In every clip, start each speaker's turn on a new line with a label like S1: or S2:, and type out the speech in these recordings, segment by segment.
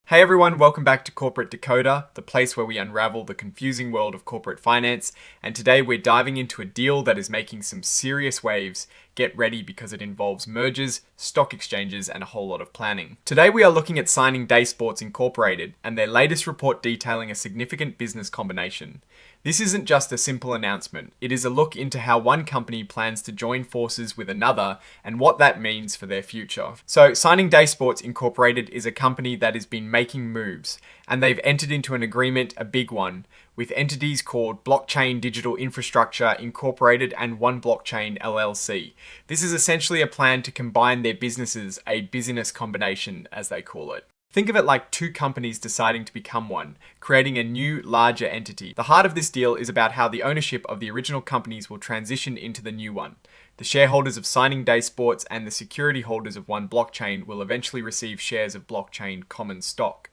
S1: Hey everyone, welcome back to Corporate Decoder, the place where we unravel the confusing world of corporate finance. And today we're diving into a deal that is making some serious waves. Get ready because it involves mergers, stock exchanges, and a whole lot of planning. Today we are looking at Signing Day Sports Incorporated and their latest report detailing a significant business combination. This isn't just a simple announcement, it is a look into how one company plans to join forces with another and what that means for their future. So, Signing Day Sports Incorporated is a company that has been making moves, and they've entered into an agreement, a big one, with entities called Blockchain Digital Infrastructure Incorporated and One Blockchain LLC. This is essentially a plan to combine their businesses, a business combination as they call it. Think of it like two companies deciding to become one, creating a new, larger entity. The heart of this deal is about how the ownership of the original companies will transition into the new one. The shareholders of Signing Day Sports and the security holders of One Blockchain will eventually receive shares of blockchain common stock.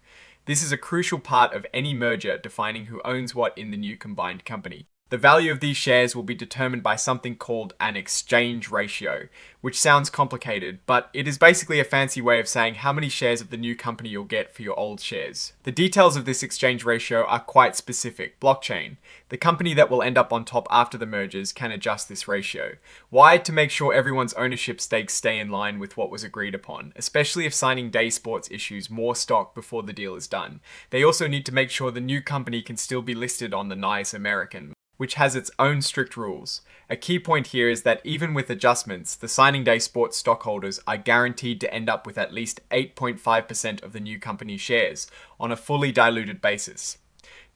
S1: This is a crucial part of any merger defining who owns what in the new combined company. The value of these shares will be determined by something called an exchange ratio, which sounds complicated, but it is basically a fancy way of saying how many shares of the new company you'll get for your old shares. The details of this exchange ratio are quite specific. Blockchain, the company that will end up on top after the mergers, can adjust this ratio. Why? To make sure everyone's ownership stakes stay in line with what was agreed upon, especially if Signing Day Sports issues more stock before the deal is done. They also need to make sure the new company can still be listed on the NYSE American, which has its own strict rules. A key point here is that even with adjustments, the Signing Day Sports stockholders are guaranteed to end up with at least 8.5% of the new company's shares on a fully diluted basis.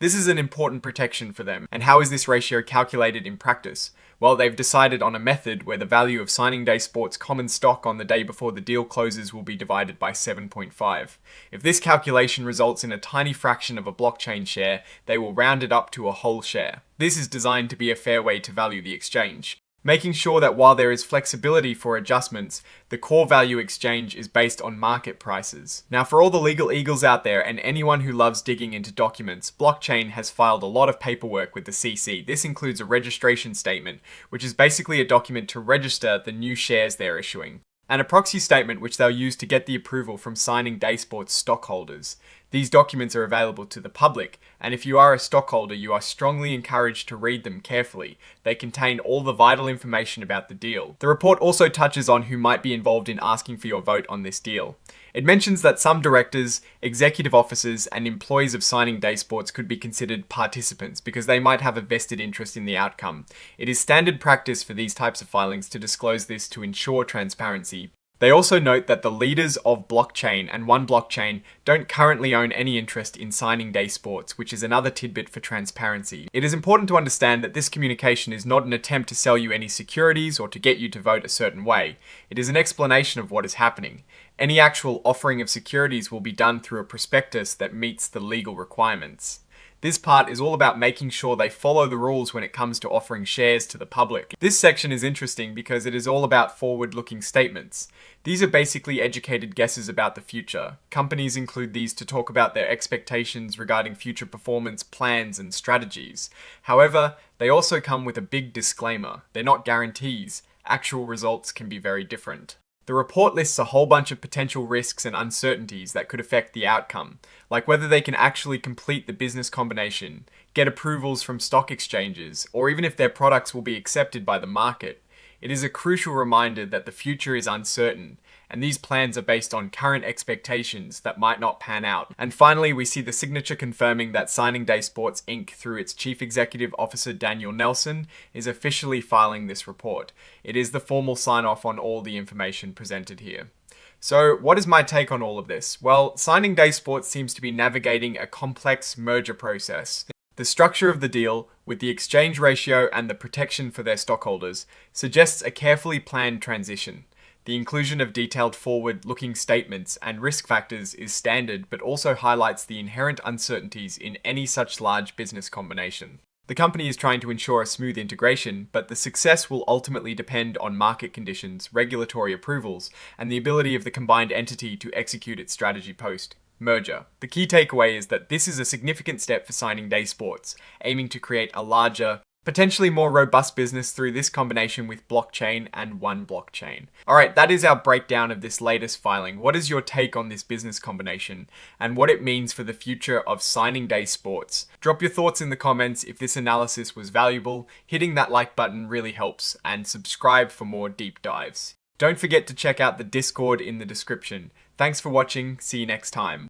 S1: This is an important protection for them. And how is this ratio calculated in practice? Well, they've decided on a method where the value of Signing Day Sports common stock on the day before the deal closes will be divided by 7.5. If this calculation results in a tiny fraction of a blockchain share, they will round it up to a whole share. This is designed to be a fair way to value the exchange, making sure that while there is flexibility for adjustments, the core value exchange is based on market prices. Now, for all the legal eagles out there and anyone who loves digging into documents, Blockchain has filed a lot of paperwork with the CC. This includes a registration statement, which is basically a document to register the new shares they're issuing, and a proxy statement which they'll use to get the approval from Signing Day Sports stockholders. These documents are available to the public, and if you are a stockholder, you are strongly encouraged to read them carefully. They contain all the vital information about the deal. The report also touches on who might be involved in asking for your vote on this deal. It mentions that some directors, executive officers, and employees of Signing Day Sports could be considered participants because they might have a vested interest in the outcome. It is standard practice for these types of filings to disclose this to ensure transparency. They also note that the leaders of Blockchain and One Blockchain don't currently own any interest in Signing Day Sports, which is another tidbit for transparency. It is important to understand that this communication is not an attempt to sell you any securities or to get you to vote a certain way. It is an explanation of what is happening. Any actual offering of securities will be done through a prospectus that meets the legal requirements. This part is all about making sure they follow the rules when it comes to offering shares to the public. This section is interesting because it is all about forward-looking statements. These are basically educated guesses about the future. Companies include these to talk about their expectations regarding future performance, plans, and strategies. However, they also come with a big disclaimer. They're not guarantees. Actual results can be very different. The report lists a whole bunch of potential risks and uncertainties that could affect the outcome, like whether they can actually complete the business combination, get approvals from stock exchanges, or even if their products will be accepted by the market. It is a crucial reminder that the future is uncertain, and these plans are based on current expectations that might not pan out. And finally, we see the signature confirming that Signing Day Sports Inc., through its Chief Executive Officer Daniel Nelson, is officially filing this report. It is the formal sign-off on all the information presented here. So, what is my take on all of this? Well, Signing Day Sports seems to be navigating a complex merger process. The structure of the deal, with the exchange ratio and the protection for their stockholders, suggests a carefully planned transition. The inclusion of detailed forward-looking statements and risk factors is standard, but also highlights the inherent uncertainties in any such large business combination. The company is trying to ensure a smooth integration, but the success will ultimately depend on market conditions, regulatory approvals, and the ability of the combined entity to execute its strategy post-merger. The key takeaway is that this is a significant step for Signing Day Sports, aiming to create a larger, Potentially more robust business through this combination with blockchain and one blockchain. Alright, that is our breakdown of this latest filing. What is your take on this business combination and what it means for the future of signing day sports? Drop your thoughts in the comments. If this analysis was valuable, hitting that like button really helps, and subscribe for more deep dives. Don't forget to check out the Discord in the description. Thanks for watching, see you next time.